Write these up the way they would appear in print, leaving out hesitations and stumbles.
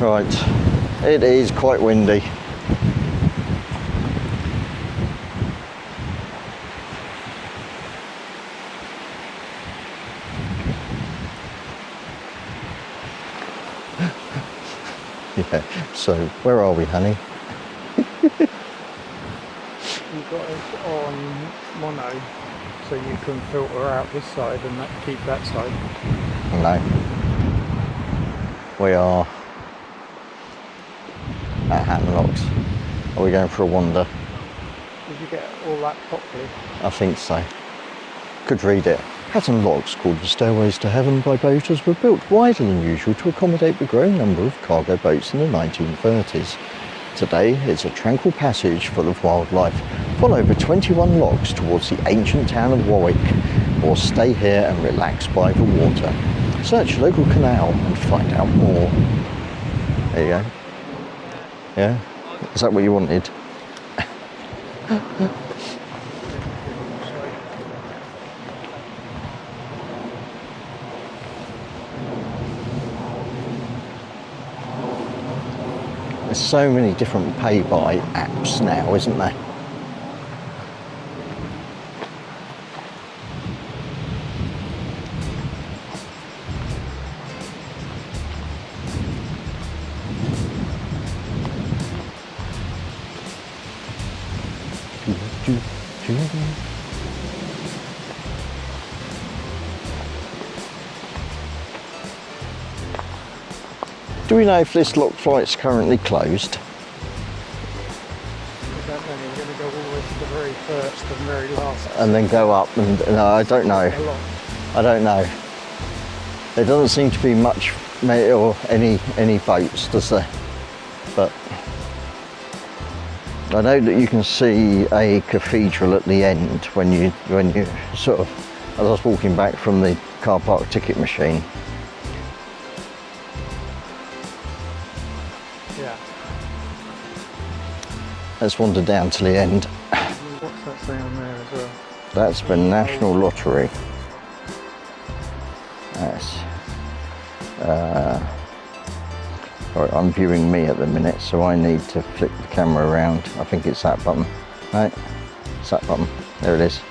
Right, it is quite windy. Yeah, so where are we, honey? You've got it on mono, so you can filter out this side and keep that side. No. We are at Hatton Locks. Are we going for a wander? Did you get all that properly? I think so. Could read it. Hatton Locks, called the Stairways to Heaven by boaters, were built wider than usual to accommodate the growing number of cargo boats in the 1930s. Today, it's a tranquil passage full of wildlife. Follow the 21 locks towards the ancient town of Warwick, or stay here and relax by the water. Search local canal and find out more. There you go. Yeah? Is that what you wanted? There's so many different pay-by apps now, isn't there? Do we know if this lock flight's currently closed? I don't know, you're going to go all the way to the very first and very last. And then go up and... No, I don't know. I don't know. There doesn't seem to be much or any boats, does there? But I know that you can see a cathedral at the end when you sort of... As I was walking back from the car park ticket machine. Yeah. Let's wander down to the end. What's that saying on there as well? That's the National Lottery. That's... Right, I'm viewing me at the minute, so I need to flip the camera around. I think it's that button. Right? It's that button. There it is.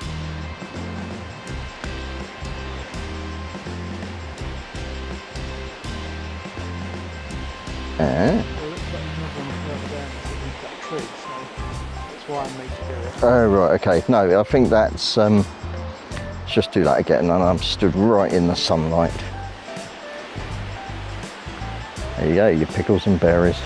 Well, it looks like another one further down underneath that tree, so that's why I made you do it. Oh, right, okay. No, I think that's... let's just do that again, and I'm stood right in the sunlight. There you go, your pickles and berries.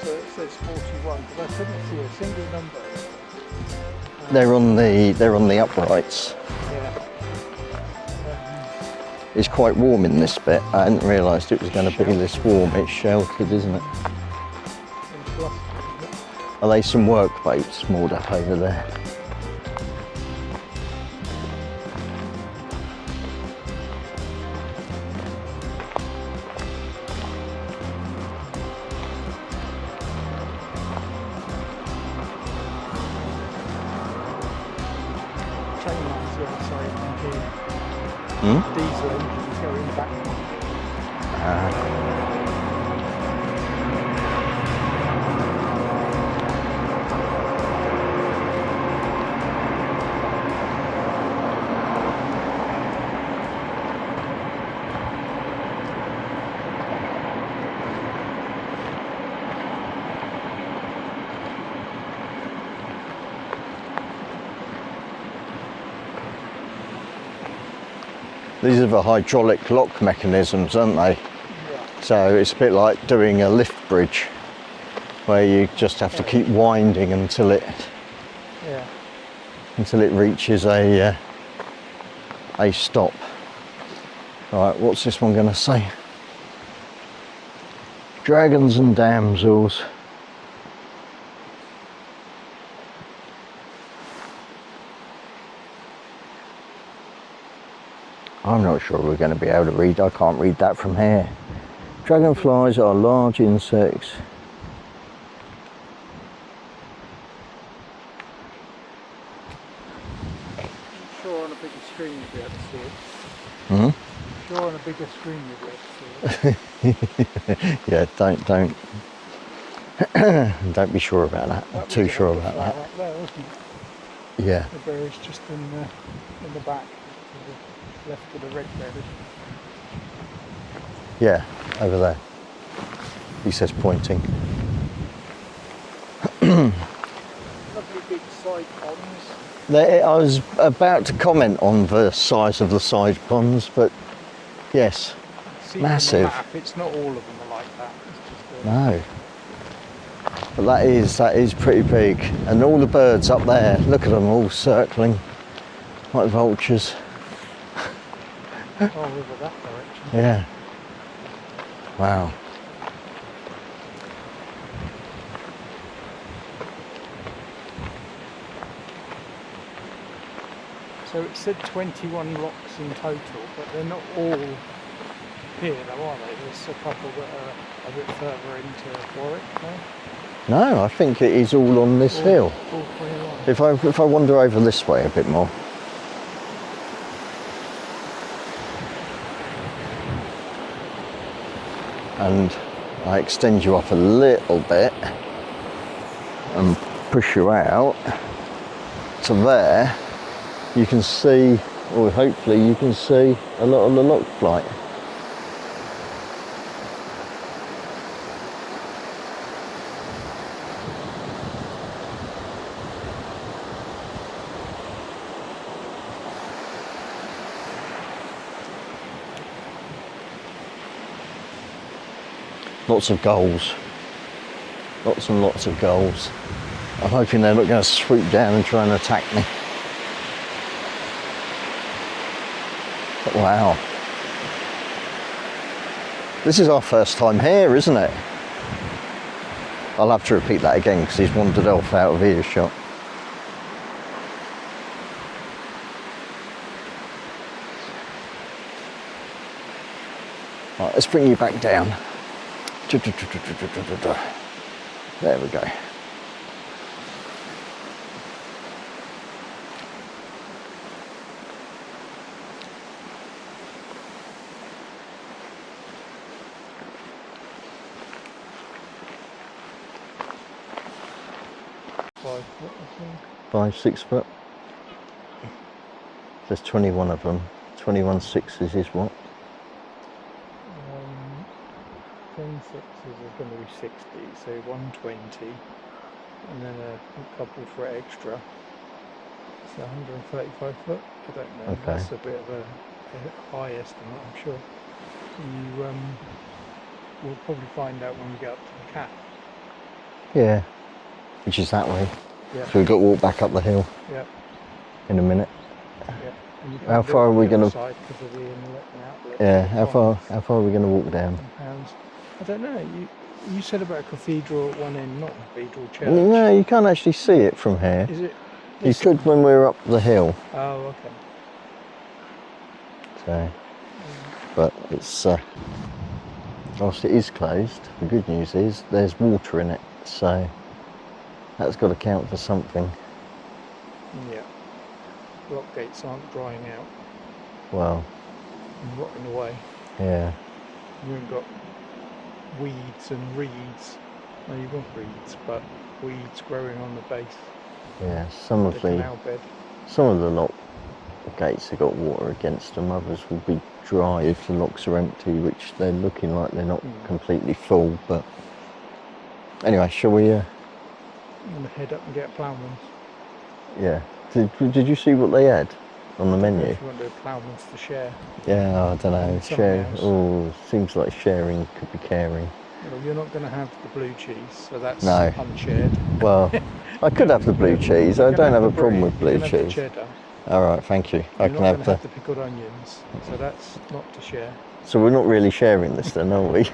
So it says 41, because I couldn't see a single number. They're on the uprights. Yeah. It's quite warm in this bit. I hadn't realised it was going to be this warm. It's sheltered, isn't it? Are they some work boats moored up over there? Train lines the other side and Hmm? the diesel engines going back. These are the hydraulic lock mechanisms, aren't they? Yeah. So it's a bit like doing a lift bridge, where you just have to keep winding until it reaches a stop. Right, what's this one going to say? Dragons and damsels. I'm not sure we're going to be able to read. I can't read that from here. Dragonflies are large insects. on a bigger screen you'll be able to see it. Hmm? Sure, on a bigger screen you'll be able to see it. Yeah, don't don't be sure about that. I'm too sure about that. Up there, wasn't it? Yeah, The berries just in the back, to the left of the red berries. yeah, over there. He says pointing. Lovely big side ponds. I was about to comment on the size of the side ponds, but yes, See massive. on the map, it's not all of them are like that. It's just No. But that is pretty big. And all the birds up there, look at them all circling like vultures. over that direction. Yeah. Wow. So it said 21 locks in total, but they're not all here though, are they? There's a couple that are a bit further into Warwick, no? No, I think it is all on this hill. All three along. If I wander over this way a bit more. And I extend you up a little bit and push you out to there, you can see, or hopefully you can see a lot of the lock flight. Lots of gulls. Lots and lots of gulls. I'm hoping they're not going to swoop down and try and attack me. But wow. This is our first time here, isn't it? I'll have to repeat that again because he's wandered off out of earshot. Right, let's bring you back down. There we go. Five foot, I think. 5, 6 foot. There's 21 of them. 21 sixes is what? 10 sixes are going to be 60, so 120, and then a couple for extra. So 135 foot. I don't know. Okay. That's a bit of a high estimate, I'm sure. We'll probably find out when we get up to the cap. Yeah. Which is that way. Yeah. So we've got to walk back up the hill. Yeah. In a minute. Yeah. And you How can't do far it are on we the other gonna- side because of the inlet and outlet. Yeah. How far are we going to walk down? Pounds. I don't know. You said about a cathedral at one end, not a cathedral church. No, you can't actually see it from here. Is it? You could when we were up the hill. Oh, okay. So, but it's whilst it is closed, the good news is there's water in it, so that's got to count for something. Yeah. Lock gates aren't drying out Well, and rotting away. yeah. You haven't got weeds and reeds. No, you've got reeds, but weeds growing on the base Yeah, some of of the the canal bed. lock gates have got water against them. Others will be dry if the locks are empty, which they're looking like they're not completely full. But anyway, shall we? I'm going to head up and get ploughmans. Yeah. Did you see what they had on the menu? If you want to ploughmans to share. Yeah, I don't know. Something Share. else. Oh, seems like sharing could be caring. Well, you're not going to have the blue cheese, so that's No. unshared. Well, I could have the blue cheese. I You're don't gonna have a the problem brie, with blue you can have the cheese. cheddar. All right, thank you. I You're can not have going to the. have the pickled onions, so that's not to share. So we're not really sharing this then, are we?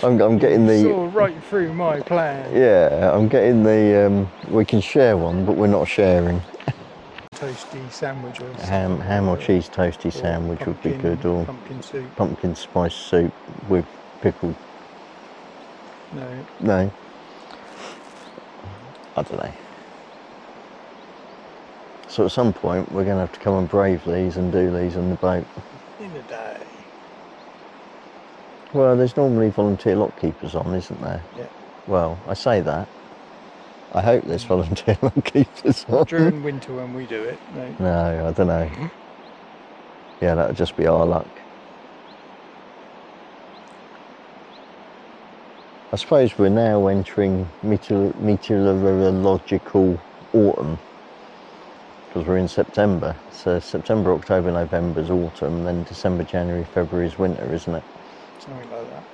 I'm getting the. You saw right through my plan. Yeah, I'm getting the. We can share one, but we're not sharing. Toasty sandwich or Ham or cheese toasty sandwich would be good, or pumpkin soup. pumpkin spice soup with pickled. No. I don't know. So at some point we're going to have to come and brave these and do these on the boat. In a day. Well, there's normally volunteer lock keepers on, isn't there? Yeah. Well, I say that. I hope there's volunteer lock keepers on. During winter when we do it, no. No, I don't know. Yeah, that would just be our luck. I suppose we're now entering meteorological autumn because we're in September. So September, October, November is autumn, then December, January, February is winter, isn't it? Something like that.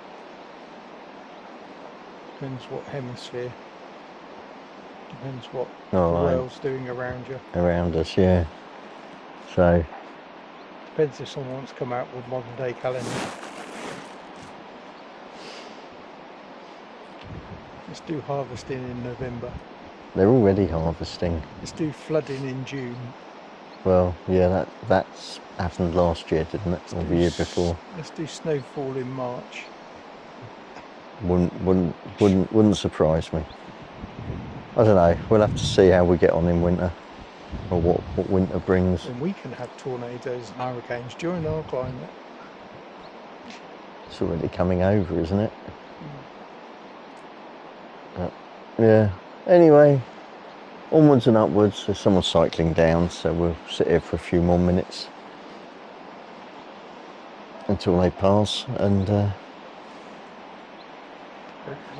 Depends what hemisphere. Depends what the world's doing around you. Around us, yeah. So. Depends if someone wants to come out with modern day calendar. Let's do harvesting in November. They're already harvesting. Let's do flooding in June. Well, yeah, that's happened last year, didn't it? Or the year before. Let's do snowfall in March. Wouldn't surprise me. I don't know. We'll have to see how we get on in winter, or what winter brings. And we can have tornadoes and hurricanes during our climate. It's already coming over, isn't it? Yeah. Anyway, onwards and upwards. There's someone cycling down, so we'll sit here for a few more minutes until they pass, and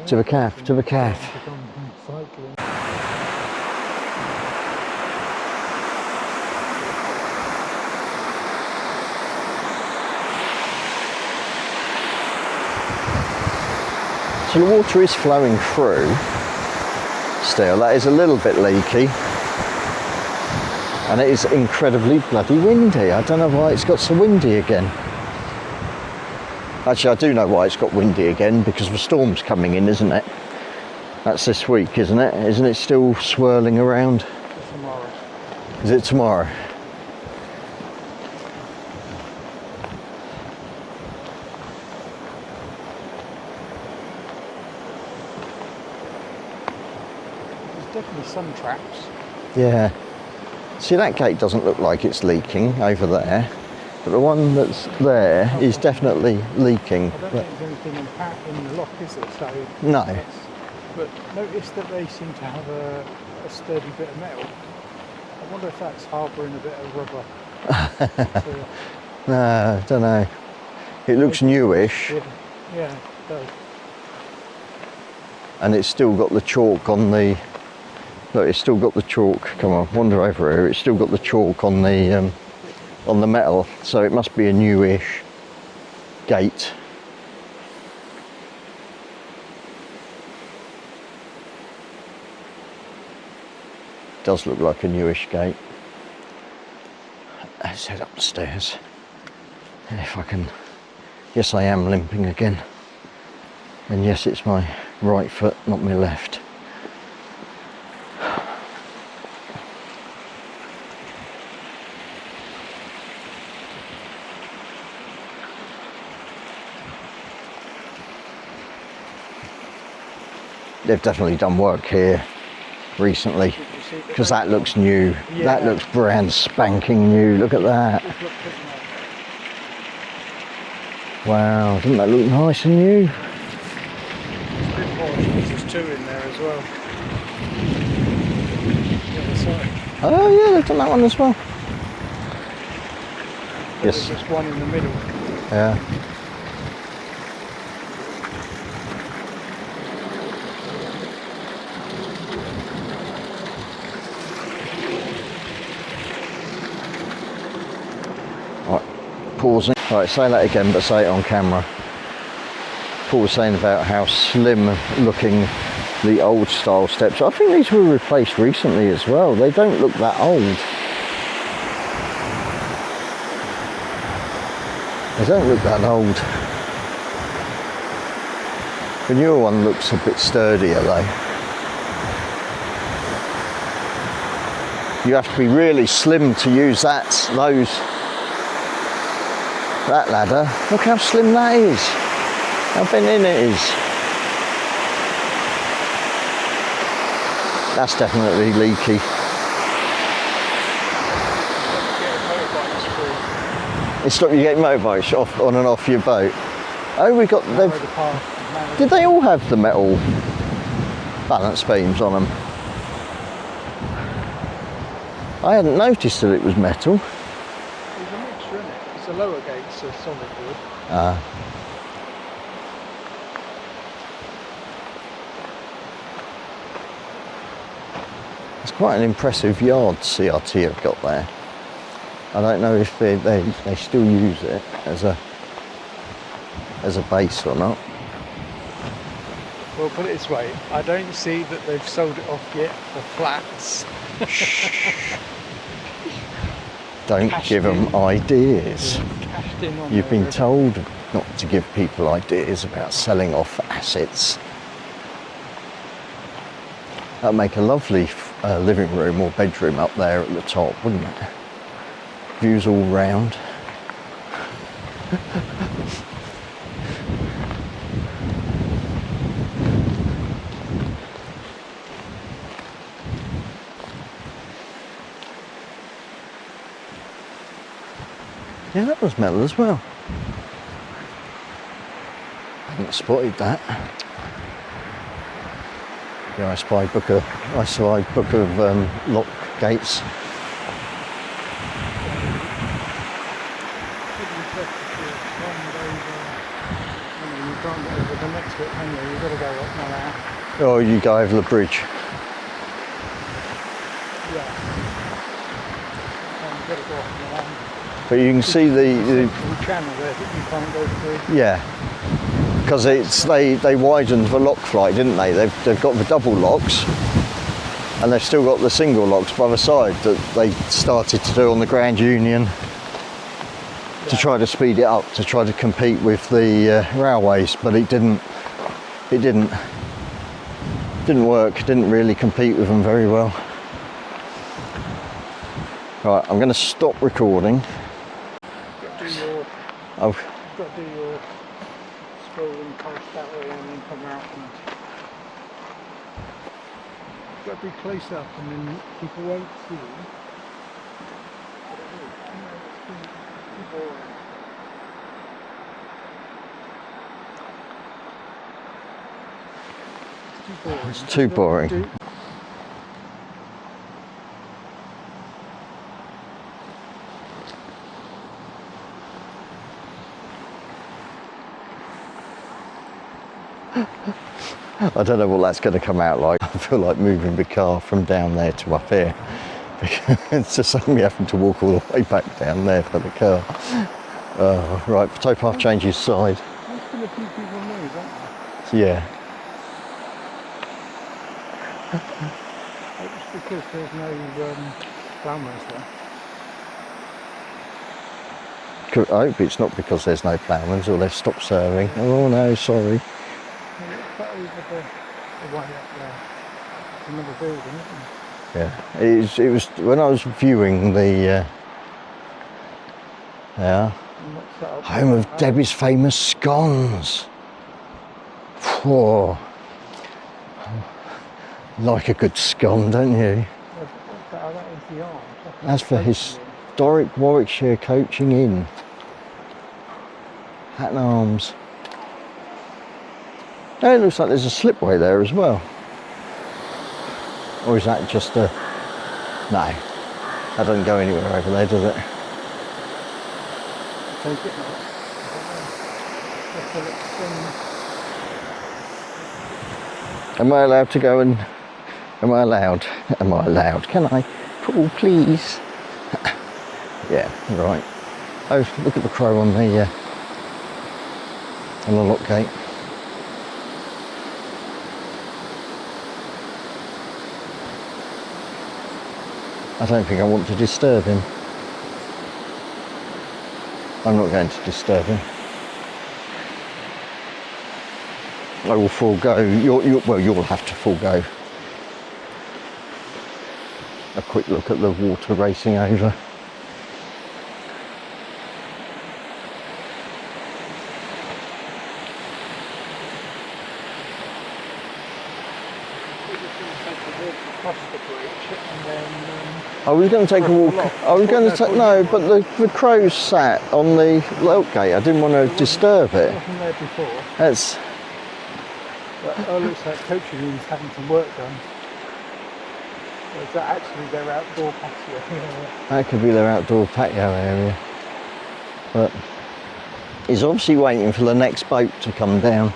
to the calf, to the calf. So the water is flowing through still. That is a little bit leaky, and it is incredibly bloody windy. I don't know why it's got so windy again. Actually, I do know why it's got windy again, because the storm's coming in, isn't it? That's this week, isn't it? Isn't it still swirling around? Tomorrow. Is it tomorrow? Definitely some traps. Yeah. See, that gate doesn't look like it's leaking over there, but the one that's there is definitely leaking. I don't think there's anything in the lock, is there? So no. But notice that they seem to have a sturdy bit of metal. I wonder if that's harbouring a bit of rubber. No, I don't know. It looks newish. Yeah, it does. And it's still got the chalk on the... Look, it's still got the chalk. Come on, wander over here. It's still got the chalk on the metal, so it must be a newish gate. Does look like a newish gate. Let's head up the stairs. And if I can... Yes, I am limping again. And yes, it's my right foot, not my left. They've definitely done work here recently, because that looks new. Yeah. That looks brand spanking new. Look at that. Wow, doesn't that look nice and new? It's a bit polished. There's two in there as well. The other side. Oh yeah, they've done that one as well. Yes. There's just one in the middle. Yeah. Pausing. Right, say that again, but say it on camera. Paul was saying about how slim looking the old style steps. I think these were replaced recently as well. They don't look that old. They don't look that old. The newer one looks a bit sturdier though. You have to be really slim to use that ladder. Look how slim that is. How bent in it is. That's definitely leaky. It stopped you getting motorbikes off on and off your boat. Oh, we got. Did they all have the metal balance beams on them? I hadn't noticed that it was metal. There's a mixture in it. It's the lower gates are solid wood. Ah. It's quite an impressive yard CRT have got there. I don't know if they still use it as a base or not. Well, put it this way, I don't see that they've sold it off yet for flats. Don't give them ideas. Cashed in on You've been their- told not to give people ideas about selling off assets. That'd make a lovely living room or bedroom up there at the top, wouldn't it? Views all round. Yeah, that was metal as well. I hadn't spotted that. Yeah, I spied book of lock gates. You can't go over the next bit, can you? You've got to go up now. Oh, you go over the bridge. Yeah. You've got to go up now. But you can see the channel there that you can't go through. yeah, because they widened the lock flight, didn't they? They've got the double locks, and they've still got the single locks by the side that they started to do on the Grand Union to try to speed it up, to try to compete with the railways, but it didn't work. It didn't really compete with them very well. Right, I'm going to stop recording. You've got to do your scrolling past that way and then come out. And you've got to be close up and then people won't see you. It's too boring. I don't know what that's going to come out like. I feel like moving the car from down there to up here. It's just like me having to walk all the way back down there for the car. Right, the towpath changes side. There's still a few people move, aren't there? Yeah. It's because there's no plumbers there. I hope it's not because there's no ploughman or they've stopped serving. Oh no, sorry. Cut over the way up there. Another building, isn't it? Yeah, it was when I was viewing the home of Debbie's famous scones. Whoa, like a good scone, don't you? That is the arm. That's for historic Warwickshire Coaching Inn. Hatton Arms. Oh, it looks like there's a slipway there as well. Or is that just a... No, that doesn't go anywhere over there, does it? Take it now. Am I allowed to go and... Am I allowed? Can I? Oh, please. Yeah, right. Oh, look at the crow on the lock gate. I don't think I want to disturb him. I'm not going to disturb him. I will forego, well, you'll have to forego a quick look at the water racing over. Across the bridge and then I was going to take a walk. I was going to take no, but the crows sat on the lock gate. I didn't want to disturb it. I wasn't there before. That's. But it looks like coaching room's having some work done. Or is that actually their outdoor patio area? That could be their outdoor patio area. But he's obviously waiting for the next boat to come down.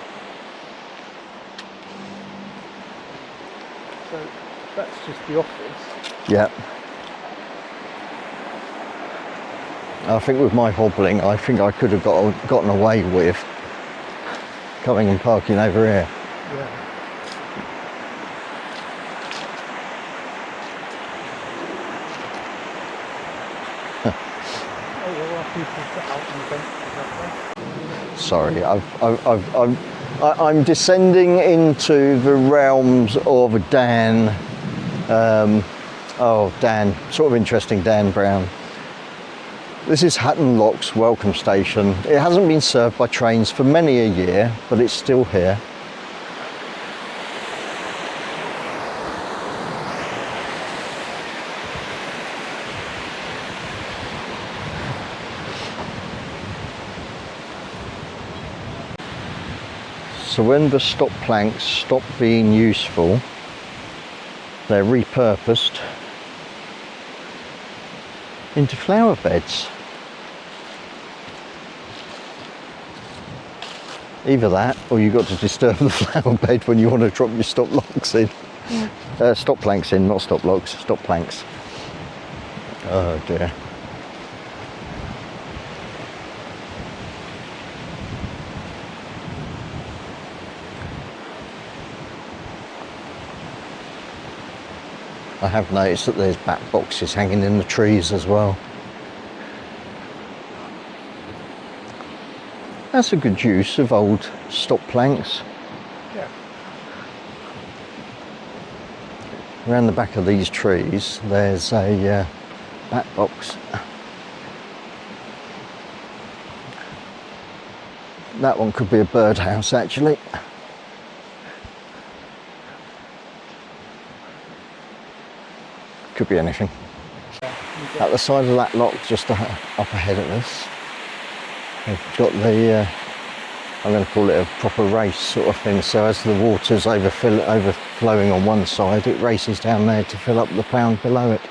So that's just the office. Yeah. I think with my hobbling, I think I could have gotten away with coming and parking over here. Yeah. Oh, there are people out on the benches up there. Sorry, I'm descending into the realms of Dan. Dan, sort of interesting Dan Brown. This is Hatton Lock's welcome station. It hasn't been served by trains for many a year, but it's still here. So when the stop planks stop being useful, they're repurposed into flower beds. Either that, or you've got to disturb the flower bed when you want to drop your stop locks in. Stop planks in, not stop locks, stop planks. Oh dear. I have noticed that there's back boxes hanging in the trees as well. That's a good use of old stop planks. Yeah. Around the back of these trees there's a back box. That one could be a birdhouse actually. Could be anything. At the side of that lock, just up ahead of us, they've got the, I'm going to call it a proper race sort of thing. So as the water's overflowing on one side, it races down there to fill up the pound below it.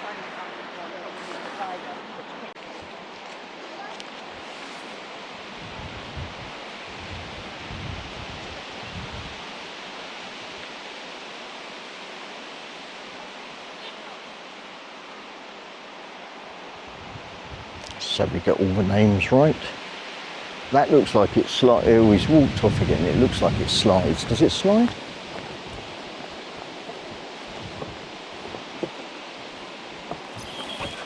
So we get all the names right. That looks like it slides. It always walked off again. It looks like it slides. Does it slide?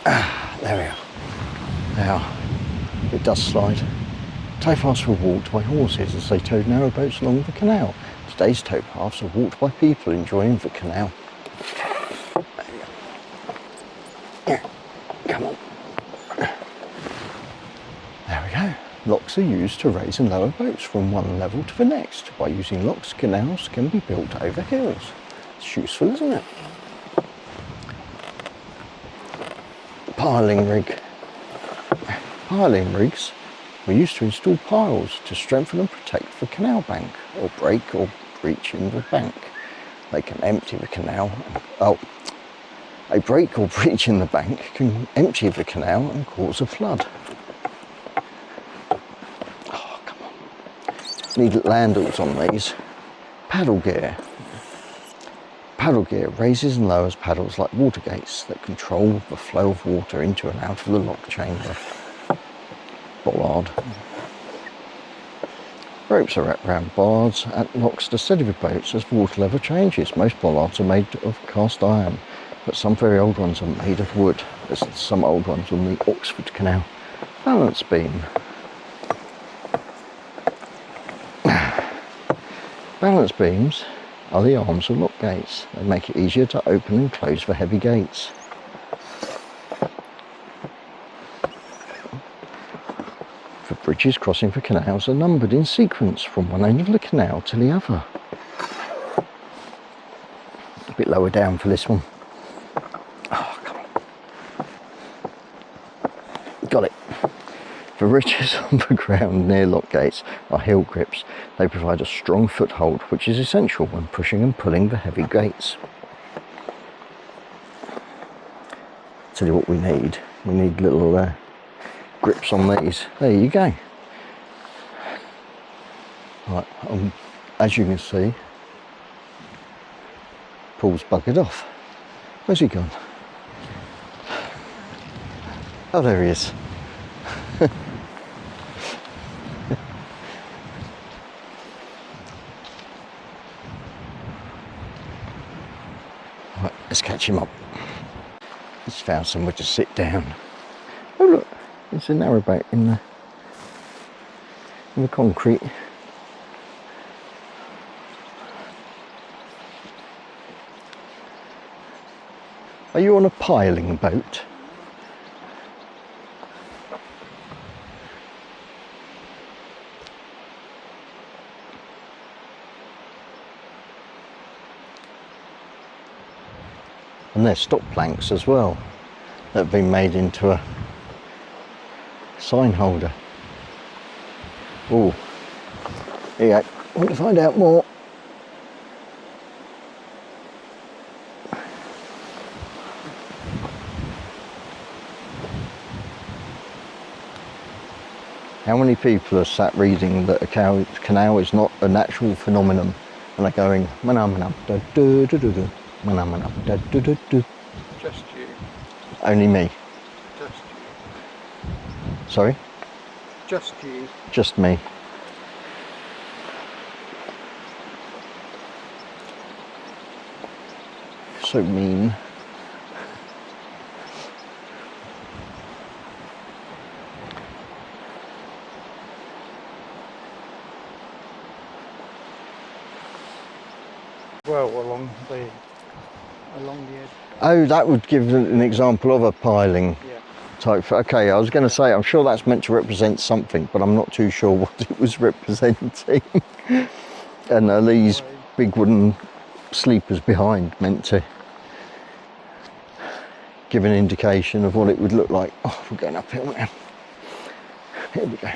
There we are. Now, it does slide. Towpaths were walked by horses as they towed narrowboats along the canal. Today's towpaths are walked by people enjoying the canal. Come on. There we go. Locks are used to raise and lower boats from one level to the next. By using locks, canals can be built over hills. It's useful, isn't it? Piling rig. Piling rigs were used to install piles to strengthen and protect the canal bank or break or breach in the bank. They can empty the canal. A break or breach in the bank can empty the canal and cause a flood. Oh, come on. Need handles on these. Paddle gear. Paddle gear raises and lowers paddles like water gates that control the flow of water into and out of the lock chamber. Bollard. Ropes are wrapped around bollards at locks to steady the boats as water level changes. Most bollards are made of cast iron, but some very old ones are made of wood. There's some old ones on the Oxford Canal. Balance beam. Balance beams are the arms of lock gates. They make it easier to open and close the heavy gates. The bridges crossing the canals are numbered in sequence from one end of the canal to the other. A bit lower down for this one. Oh, come on. Got it. The ridges on the ground near lock gates are heel grips. They provide a strong foothold, which is essential when pushing and pulling the heavy gates. Tell you what we need. We need little grips on these. There you go. Right, as you can see, Paul's buggered off. Where's he gone? Oh, there he is. Right, let's catch him up. He's found somewhere to sit down. Oh look, there's a narrowboat in the concrete. Are you on a piling boat? And there's stop planks as well that have been made into a sign holder. Oh, here you go. Want to find out more? How many people are sat reading that a canal is not a natural phenomenon and are going mana mana da do do do do mana mana da do do do? Just you. Only me. Just you. Sorry? Just you. Just me. So mean. Well, along the edge. Oh, that would give an example of a piling type. Okay, I was going to say, I'm sure that's meant to represent something, but I'm not too sure what it was representing. And are these big wooden sleepers behind meant to give an indication of what it would look like? Oh, we're going uphill now. Here we go.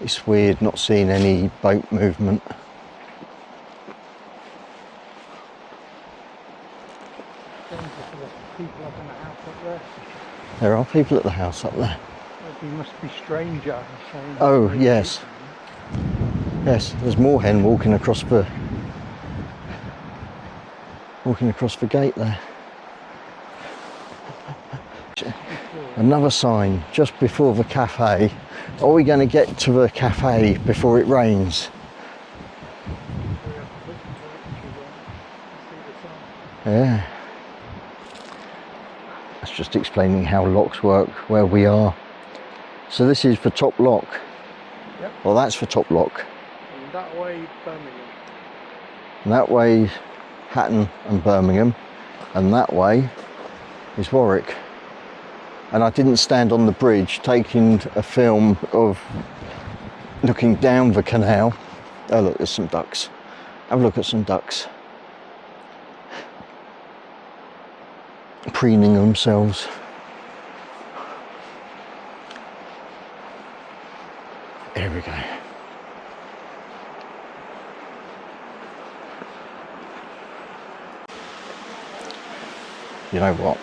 It's weird not seeing any boat movement. People up in the house up there. There are people at the house up there. They must be strangers. Oh, yes. Yes, there's Moorhen walking across the gate there. Another sign just before the cafe. Are we going to get to the cafe before it rains? Yeah. That's just explaining how locks work where we are. So this is for top lock. Yep. Well, that's for top lock. And that way, Birmingham. And that way, Hatton and Birmingham. And that way is Warwick. And I didn't stand on the bridge taking a film of looking down the canal. Oh look, there's some ducks. Have a look at some ducks. Preening themselves. Here we go. You know what?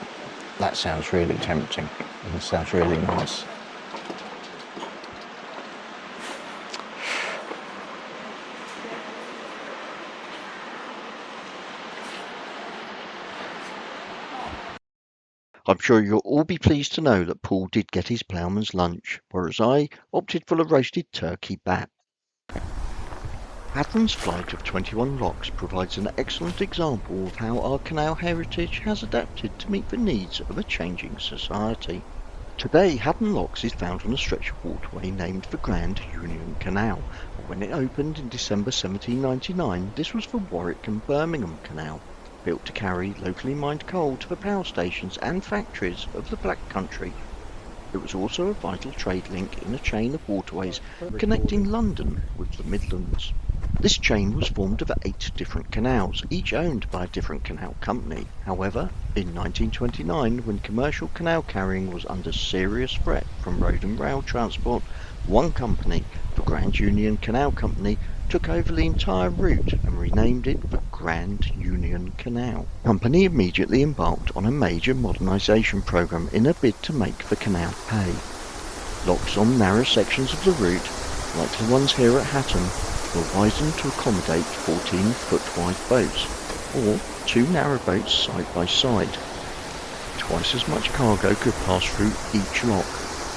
That sounds really tempting. It sounds really nice. I'm sure you'll all be pleased to know that Paul did get his ploughman's lunch, whereas I opted for a roasted turkey bat. Hatton's flight of 21 locks provides an excellent example of how our canal heritage has adapted to meet the needs of a changing society. Today, Hatton Locks is found on a stretch of waterway named the Grand Union Canal. When it opened in December 1799, this was the Warwick and Birmingham Canal, built to carry locally mined coal to the power stations and factories of the Black Country. It was also a vital trade link in a chain of waterways connecting London with the Midlands. This chain was formed of 8 different canals, each owned by a different canal company. However, in 1929, when commercial canal carrying was under serious threat from road and rail transport, one company, the Grand Union Canal Company, took over the entire route and renamed it the Grand Union Canal. The company immediately embarked on a major modernisation programme in a bid to make the canal pay. Locks on narrow sections of the route, like the ones here at Hatton, were widened to accommodate 14-foot wide boats, or 2 narrow boats side by side. Twice as much cargo could pass through each lock,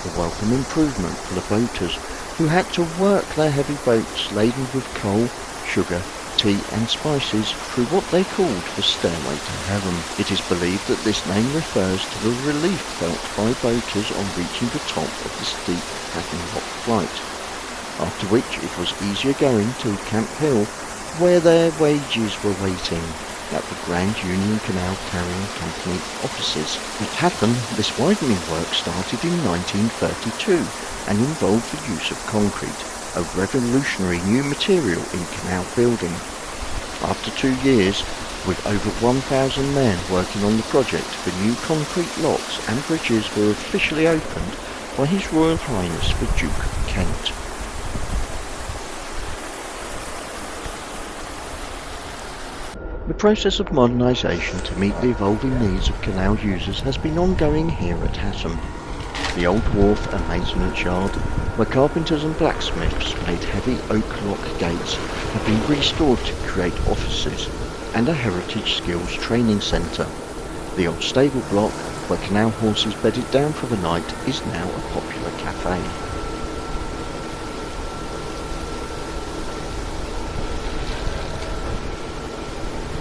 a welcome improvement for the boaters, who had to work their heavy boats laden with coal, sugar, tea and spices through what they called the Stairway to Heaven. It is believed that this name refers to the relief felt by boaters on reaching the top of the steep Hatton Lock flight, after which it was easier going to Camp Hill, where their wages were waiting at the Grand Union Canal Carrying Company offices. At Hatton, this widening work started in 1932 and involved the use of concrete, a revolutionary new material in canal building. After 2 years, with over 1,000 men working on the project, the new concrete locks and bridges were officially opened by His Royal Highness the Duke of Kent. The process of modernisation to meet the evolving needs of canal users has been ongoing here at Hatton. The old wharf and maintenance yard, where carpenters and blacksmiths made heavy oak lock gates, have been restored to create offices and a heritage skills training centre. The old stable block, where canal horses bedded down for the night, is now a popular cafe.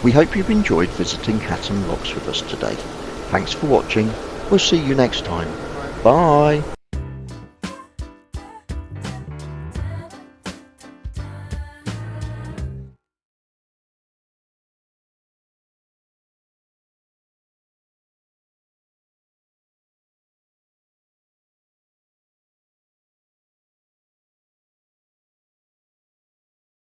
We hope you've enjoyed visiting Hatton Locks with us today. Thanks for watching. We'll see you next time. Bye!